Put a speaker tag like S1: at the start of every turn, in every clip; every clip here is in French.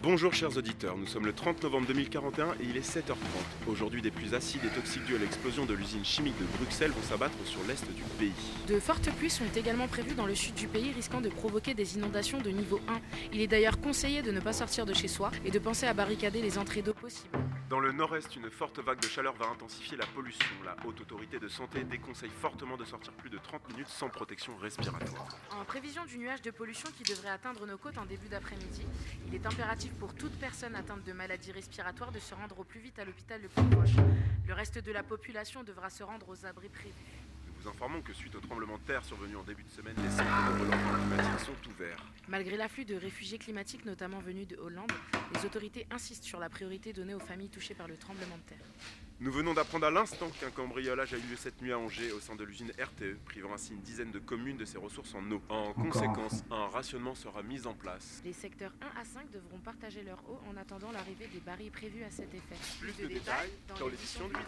S1: Bonjour chers auditeurs, nous sommes le 30 novembre 2041 et il est 7h30. Aujourd'hui, des pluies acides et toxiques dues à l'explosion de l'usine chimique de Bruxelles vont s'abattre sur l'est du pays.
S2: De fortes pluies sont également prévues dans le sud du pays, risquant de provoquer des inondations de niveau 1. Il est d'ailleurs conseillé de ne pas sortir de chez soi et de penser à barricader les entrées d'eau possibles.
S1: Dans le nord-est, une forte vague de chaleur va intensifier la pollution. La Haute Autorité de Santé déconseille fortement de sortir plus de 30 minutes sans protection respiratoire.
S2: En prévision du nuage de pollution qui devrait atteindre nos côtes en début d'après-midi, il est impératif pour toute personne atteinte de maladies respiratoires de se rendre au plus vite à l'hôpital le plus proche. Le reste de la population devra se rendre aux abris prévus.
S1: Nous vous informons que suite au tremblement de terre survenu en début de semaine, les centres de relogement climatique sont ouverts.
S2: Malgré l'afflux de réfugiés climatiques, notamment venus de Hollande, les autorités insistent sur la priorité donnée aux familles touchées par le tremblement de terre.
S1: Nous venons d'apprendre à l'instant qu'un cambriolage a eu lieu cette nuit à Angers au sein de l'usine RTE, privant ainsi une dizaine de communes de ses ressources en eau. En conséquence, un rationnement sera mis en place.
S2: Les secteurs 1 à 5 devront partager leur eau en attendant l'arrivée des barils prévus à cet effet.
S1: Plus de détails dans l'édition de 8h.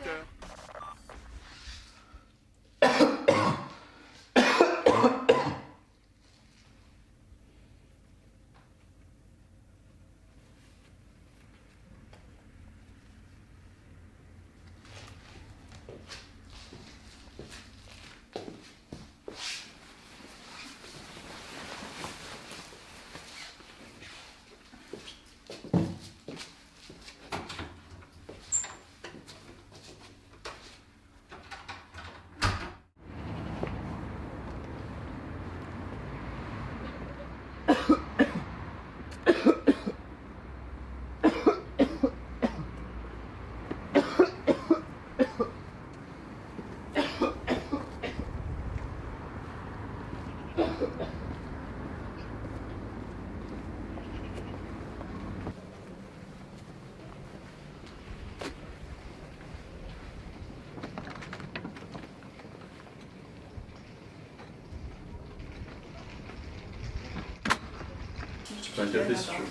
S3: Tu fais un café si tu veux.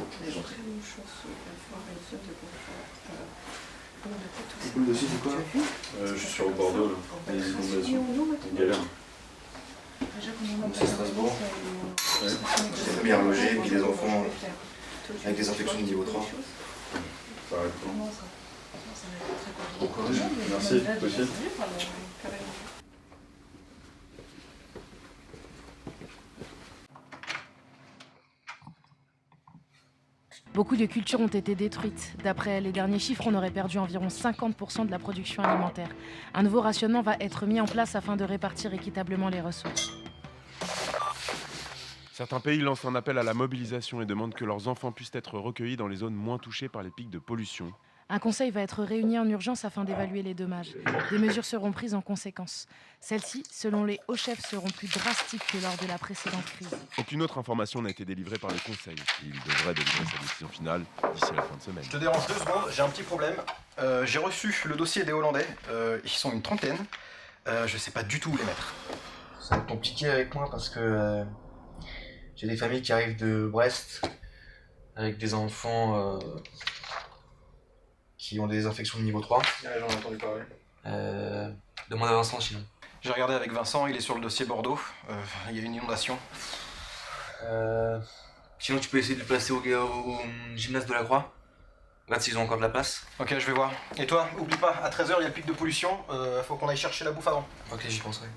S3: Le dossier c'est quoi? Je suis sur Bordeaux là, les inondations, une galère.
S4: C'est Strasbourg. C'est bien logé, et puis les enfants avec des infections de niveau 3.
S3: Ça arrête quand? Bon courage. Merci, possible.
S2: Beaucoup de cultures ont été détruites. D'après les derniers chiffres, on aurait perdu environ 50% de la production alimentaire. Un nouveau rationnement va être mis en place afin de répartir équitablement les ressources.
S1: Certains pays lancent un appel à la mobilisation et demandent que leurs enfants puissent être recueillis dans les zones moins touchées par les pics de pollution.
S2: Un conseil va être réuni en urgence afin d'évaluer les dommages. Des mesures seront prises en conséquence. Celles-ci, selon les hauts chefs, seront plus drastiques que lors de la précédente crise.
S1: Aucune autre information n'a été délivrée par le Conseil. Il devrait délivrer sa décision finale d'ici la fin de semaine.
S4: Je te dérange 2 secondes, j'ai un petit problème. J'ai reçu le dossier des Hollandais, ils sont une trentaine. Je sais pas du tout où les mettre. Ça va être compliqué avec moi parce que j'ai des familles qui arrivent de Brest avec des enfants qui ont des infections de niveau 3.
S3: Ouais, j'en ai entendu parler.
S4: Demande à Vincent sinon. J'ai regardé avec Vincent, il est sur le dossier Bordeaux. Il y a une inondation. Sinon tu peux essayer de le placer au gymnase de la Croix. Regarde s'ils ont encore de la place. Ok, je vais voir. Et toi, oublie pas, à 13h il y a le pic de pollution, faut qu'on aille chercher la bouffe avant. Ok, j'y penserai.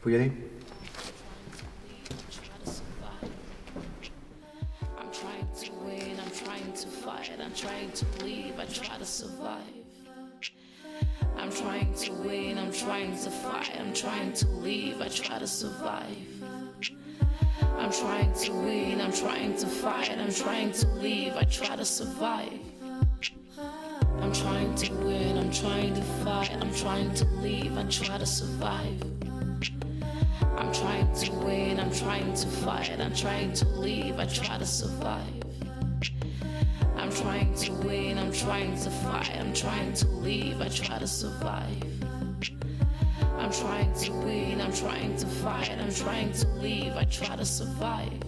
S4: Faut y aller.
S5: I'm trying to win, I'm trying to fight, I'm trying to live, I try to survive. I'm trying to win, I'm trying to fight, I'm trying to live, I try to survive. I'm trying to win, I'm trying to fight, I'm trying to live, I try to survive. I'm trying to win, I'm trying to fight, I'm trying to live, I try to survive. I'm trying to win, I'm trying to fight, I'm trying to live, I try to survive. I'm trying to win, I'm trying to fight, I'm trying to live, I try to survive. I'm trying to win, I'm trying to fight, I'm trying to live, I try to survive.